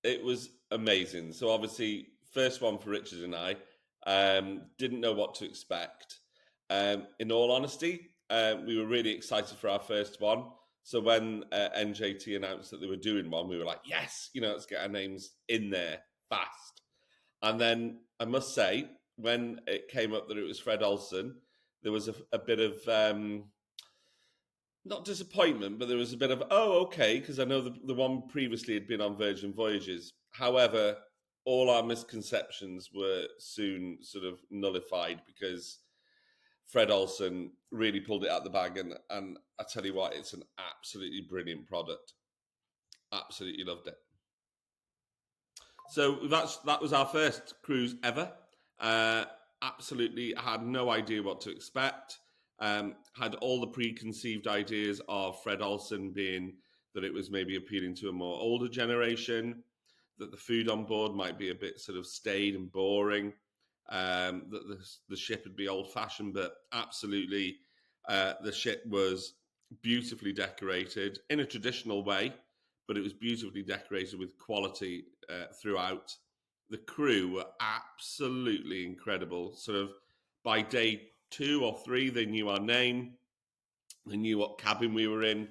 It was amazing. So obviously, first one for Richard and I, didn't know what to expect. In all honesty, we were really excited for our first one. So when NJT announced that they were doing one, we were like, yes, let's get our names in there fast. And then I must say, when it came up that it was Fred Olsen, there was a bit of not disappointment, but there was a bit of, oh, okay, because I know the one previously had been on Virgin Voyages. However, all our misconceptions were soon sort of nullified because Fred Olsen really pulled it out the bag. And I tell you what, it's an absolutely brilliant product. Absolutely loved it. So that was our first cruise ever. Uh, Absolutely had no idea what to expect. Had all the preconceived ideas of Fred Olsen being that it was maybe appealing to a more older generation, that the food on board might be a bit sort of staid and boring, that the ship would be old fashioned, but absolutely the ship was beautifully decorated in a traditional way, but it was beautifully decorated with quality throughout. The crew were absolutely incredible. Sort of by day 2 or 3, they knew our name, they knew what cabin we were in,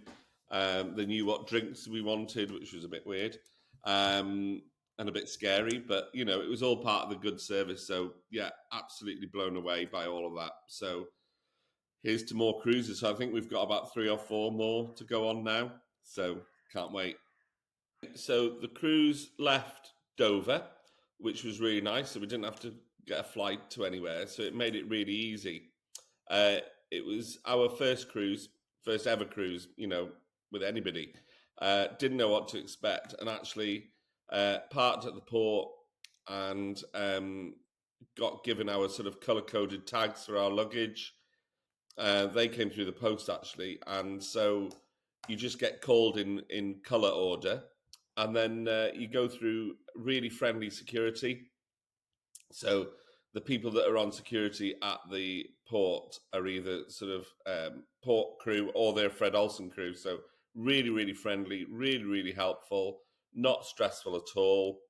they knew what drinks we wanted, which was a bit weird and a bit scary, but it was all part of the good service. So yeah, absolutely blown away by all of that. So here's to more cruises. So I think we've got about 3 or 4 more to go on now. So can't wait. So the cruise left Dover, which was really nice. So we didn't have to get a flight to anywhere. So it made it really easy. Uh, it was our first cruise, first ever cruise, with anybody. Didn't know what to expect, and actually parked at the port and got given our sort of color coded tags for our luggage. They came through the post actually, and so you just get called in color order, and then you go through really friendly security. So the people that are on security at the port are either sort of port crew or they're Fred Olsen crew. So really, really friendly, really, really helpful, not stressful at all.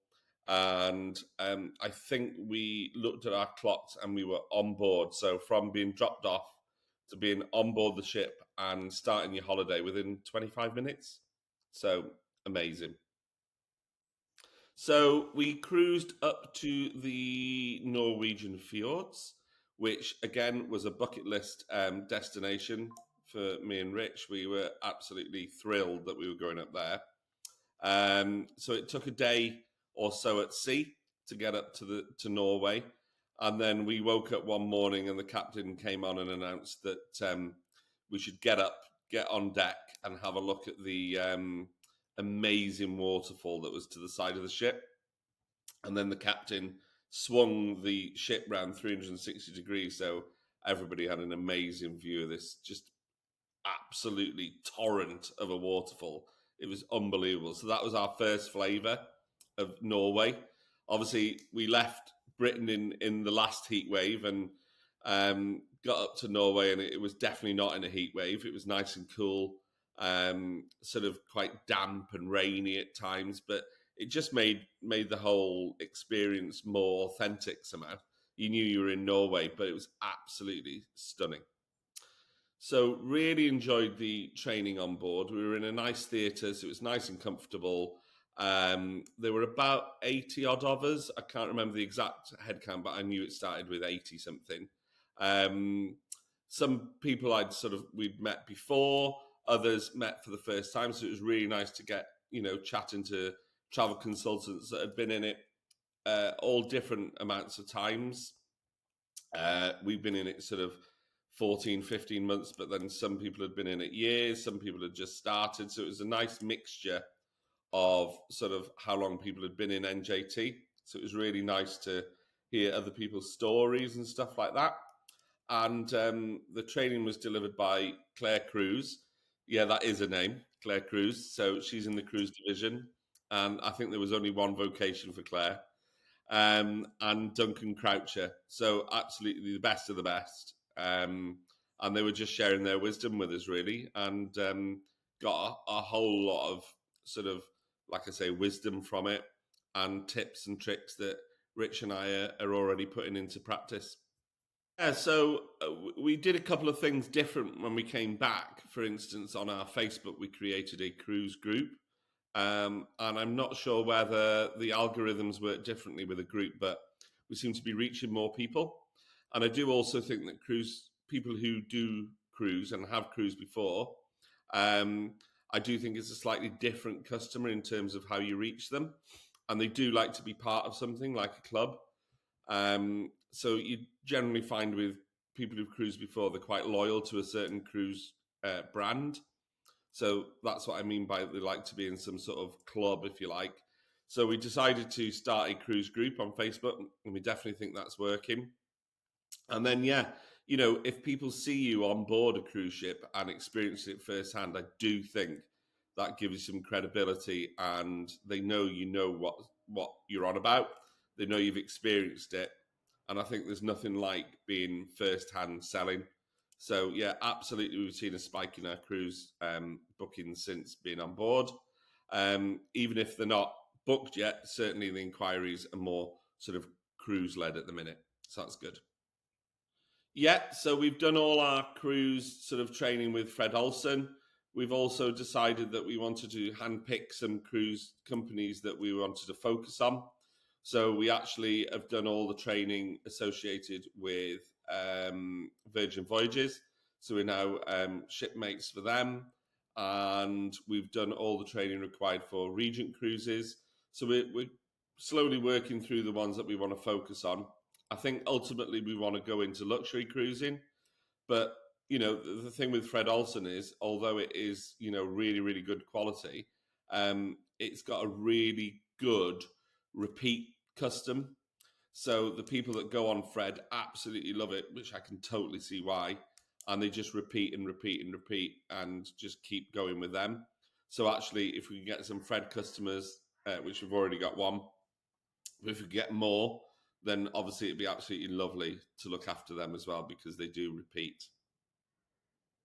And I think we looked at our clocks and we were on board. So from being dropped off to being on board the ship and starting your holiday within 25 minutes. So amazing. So we cruised up to the Norwegian fjords, which again was a bucket list destination for me and Rich. We were absolutely thrilled that we were going up there. So it took a day or so at sea to get up to Norway, and then we woke up one morning and the captain came on and announced that we should get up, get on deck, and have a look at the amazing waterfall that was to the side of the ship. And then the captain swung the ship round 360 degrees, so everybody had an amazing view of this just absolutely torrent of a waterfall. It was unbelievable. So that was our first flavour of Norway. Obviously, we left Britain in the last heat wave and got up to Norway, and it was definitely not in a heat wave. It was nice and cool, sort of quite damp and rainy at times, but it just made the whole experience more authentic somehow. You knew you were in Norway, but it was absolutely stunning. So really enjoyed the training on board. We were in a nice theatre, so it was nice and comfortable. There were about 80 odd of us. I can't remember the exact head count, but I knew it started with 80 something. Some people we'd met before, others met for the first time. So it was really nice to get, chatting to travel consultants that had been in it all different amounts of times. We've been in it sort of 14, 15 months, but then some people had been in it years, some people had just started. So it was a nice mixture of sort of how long people had been in NJT. So it was really nice to hear other people's stories and stuff like that. And the training was delivered by Claire Cruise. Yeah, that is a name, Claire Cruise. So she's in the cruise division. And I think there was only one vocation for Claire. And Duncan Croucher. So absolutely the best of the best. And they were just sharing their wisdom with us, really, and got a whole lot of sort of, like I say, wisdom from it. and tips and tricks that Rich and I are already putting into practice. Yeah, so we did a couple of things different when we came back. For instance, on our Facebook, we created a cruise group. And I'm not sure whether the algorithms work differently with a group, but we seem to be reaching more people. And I do also think that cruise people who do cruise and have cruised before, um, I do think it's a slightly different customer in terms of how you reach them. And they do like to be part of something like a club. So you generally find with people who've cruised before, they're quite loyal to a certain cruise brand. So that's what I mean by they like to be in some sort of club, if you like. So we decided to start a cruise group on Facebook, and we definitely think that's working. And then, yeah, if people see you on board a cruise ship and experience it firsthand, I do think that gives you some credibility, and they know what you're on about. They know you've experienced it, and I think there's nothing like being firsthand selling. So yeah, absolutely, we've seen a spike in our cruise bookings since being on board. Even if they're not booked yet, certainly the inquiries are more sort of cruise led at the minute. So that's good. Yeah, so we've done all our cruise sort of training with Fred Olsen. We've also decided that we wanted to handpick some cruise companies that we wanted to focus on. So we actually have done all the training associated with Virgin Voyages. So we're now shipmates for them. And we've done all the training required for Regent Cruises. So we're slowly working through the ones that we want to focus on. I think ultimately we want to go into luxury cruising, but the thing with Fred Olsen is, although it is really really good quality, it's got a really good repeat custom. So the people that go on Fred absolutely love it, which I can totally see why, and they just repeat and repeat and repeat and just keep going with them. So actually, if we can get some Fred customers, which we've already got one, if we get more, then obviously it'd be absolutely lovely to look after them as well because they do repeat.